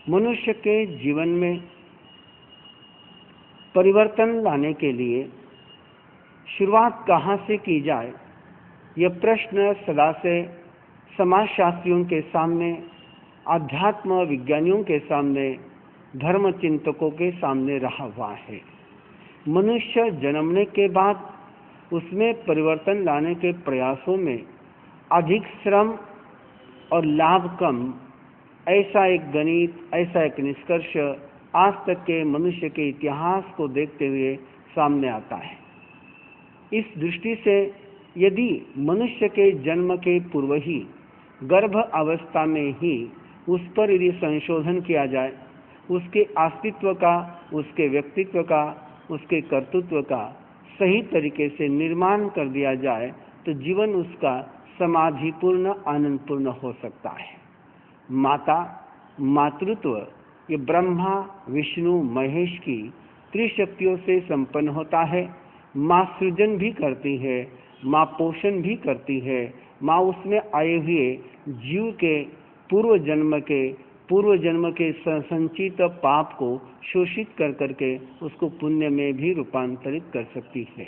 मनुष्य के जीवन में परिवर्तन लाने के लिए शुरुआत कहाँ से की जाए, यह प्रश्न सदा से समाजशास्त्रियों के सामने, आध्यात्म विज्ञानियों के सामने, धर्म चिंतकों के सामने रहा हुआ है। मनुष्य जन्मने के बाद उसमें परिवर्तन लाने के प्रयासों में अधिक श्रम और लाभ कम, ऐसा एक गणित, ऐसा एक निष्कर्ष आज तक के मनुष्य के इतिहास को देखते हुए सामने आता है। इस दृष्टि से यदि मनुष्य के जन्म के पूर्व ही, गर्भ अवस्था में ही उस पर यदि संशोधन किया जाए, उसके अस्तित्व का, उसके व्यक्तित्व का, उसके कर्तृत्व का सही तरीके से निर्माण कर दिया जाए, तो जीवन उसका समाधिपूर्ण, आनंदपूर्ण हो सकता है। माता, मातृत्व ये ब्रह्मा, विष्णु, महेश की त्रिशक्तियों से संपन्न होता है। माँ सृजन भी करती है, माँ पोषण भी करती है। माँ उसमें आए हुए जीव के पूर्व जन्म के संचित पाप को शोषित कर करके उसको पुण्य में भी रूपांतरित कर सकती है।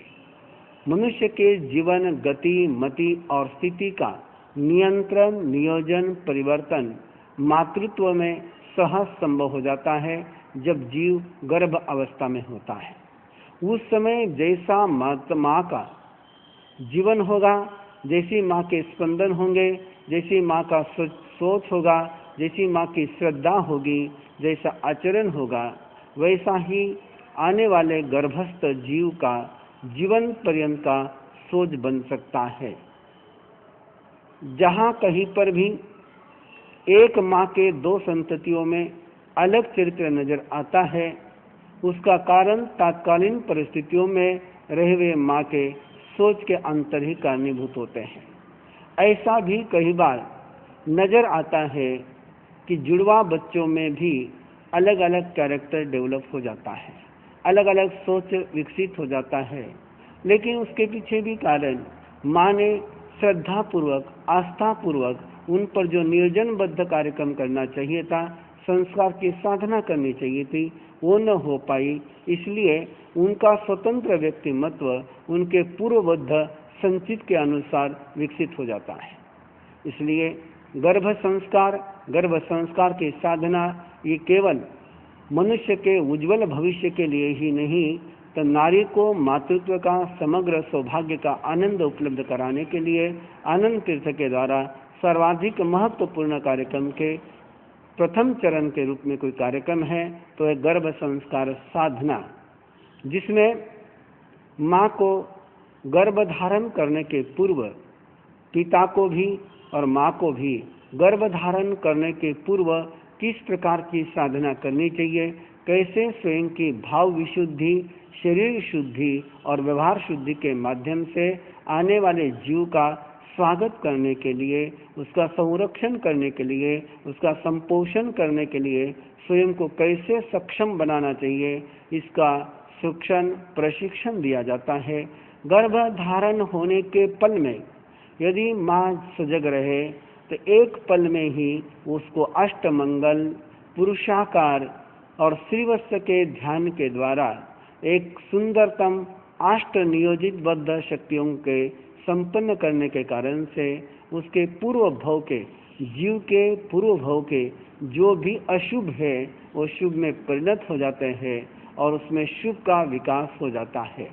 मनुष्य के जीवन, गति, मति और स्थिति का नियंत्रण, नियोजन, परिवर्तन मातृत्व में सहज संभव हो जाता है जब जीव गर्भ अवस्था में होता है। उस समय जैसा माँ का जीवन होगा, जैसी माँ के स्पंदन होंगे, जैसी माँ का सोच होगा, जैसी माँ की श्रद्धा होगी, जैसा आचरण होगा, वैसा ही आने वाले गर्भस्थ जीव का जीवन पर्यंत का सोच बन सकता है। जहाँ कहीं पर भी एक माँ के दो संततियों में अलग चरित्र नजर आता है, उसका कारण तात्कालीन परिस्थितियों में रहे हुए माँ के सोच के अंतर ही कारणीभूत होते हैं। ऐसा भी कई बार नजर आता है कि जुड़वा बच्चों में भी अलग अलग कैरेक्टर डेवलप हो जाता है, अलग अलग सोच विकसित हो जाता है। लेकिन उसके पीछे भी कारण माँ ने श्रद्धापूर्वक, आस्थापूर्वक उन पर जो नियोजनबद्ध कार्यक्रम करना चाहिए था, संस्कार की साधना करनी चाहिए थी, वो न हो पाई। इसलिए उनका स्वतंत्र व्यक्तिमत्व उनके पूर्वबद्ध संचित के अनुसार विकसित हो जाता है। इसलिए गर्भ संस्कार की साधना ये केवल मनुष्य के उज्जवल भविष्य के लिए ही नहीं, तो नारी को मातृत्व का समग्र सौभाग्य का आनंद उपलब्ध कराने के लिए आनंद तीर्थ के द्वारा सर्वाधिक महत्वपूर्ण कार्यक्रम के प्रथम चरण के रूप में कोई कार्यक्रम है तो एक गर्भ संस्कार साधना, जिसमें माँ को गर्भधारण करने के पूर्व, पिता को भी और माँ को भी गर्भधारण करने के पूर्व किस प्रकार की साधना करनी चाहिए, कैसे स्वयं की भाव विशुद्धि, शरीर शुद्धि और व्यवहार शुद्धि के माध्यम से आने वाले जीव का स्वागत करने के लिए, उसका संरक्षण करने के लिए, उसका संपोषण करने के लिए स्वयं को कैसे सक्षम बनाना चाहिए, इसका शिक्षण, प्रशिक्षण दिया जाता है। गर्भधारण होने के पल में यदि माँ सजग रहे तो एक पल में ही उसको अष्टमंगल, पुरुषाकार और श्रीवत्स के ध्यान के द्वारा एक सुंदरतम अष्ट नियोजित बद्ध शक्तियों के संपन्न करने के कारण से उसके पूर्व भव के, जीव के पूर्व भव के जो भी अशुभ है वो शुभ में परिणत हो जाते हैं और उसमें शुभ का विकास हो जाता है।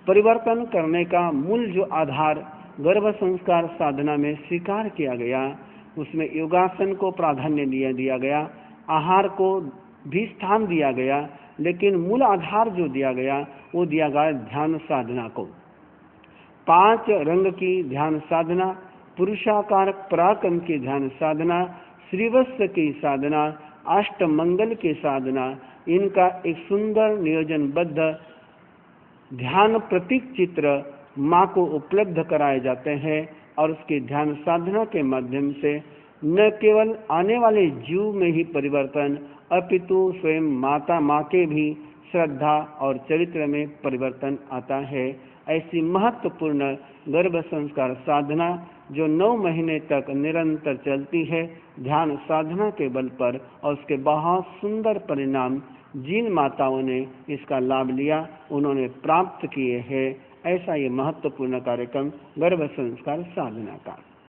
परिवर्तन करने का मूल जो आधार गर्भ संस्कार साधना में स्वीकार किया गया, उसमें योगासन को प्राधान्य दिया गया, आहार को भी स्थान दिया गया, लेकिन मूल आधार जो दिया गया वो दिया गया ध्यान साधना को। 5 रंग की ध्यान साधना, पुरुषाकार पराक्रम की ध्यान साधना, श्रीवत्स की साधना, अष्टमंगल की साधना, इनका एक सुंदर नियोजनबद्ध ध्यान प्रतीक चित्र माँ को उपलब्ध कराए जाते हैं और उसकी ध्यान साधना के माध्यम से न केवल आने वाले जीव में ही परिवर्तन, अपितु स्वयं माँ के भी श्रद्धा और चरित्र में परिवर्तन आता है। ऐसी महत्वपूर्ण गर्भ संस्कार साधना जो 9 महीने तक निरंतर चलती है ध्यान साधना के बल पर, और उसके बहुत सुंदर परिणाम जिन माताओं ने इसका लाभ लिया उन्होंने प्राप्त किए हैं। ऐसा ये महत्वपूर्ण कार्यक्रम गर्भ संस्कार साधना का।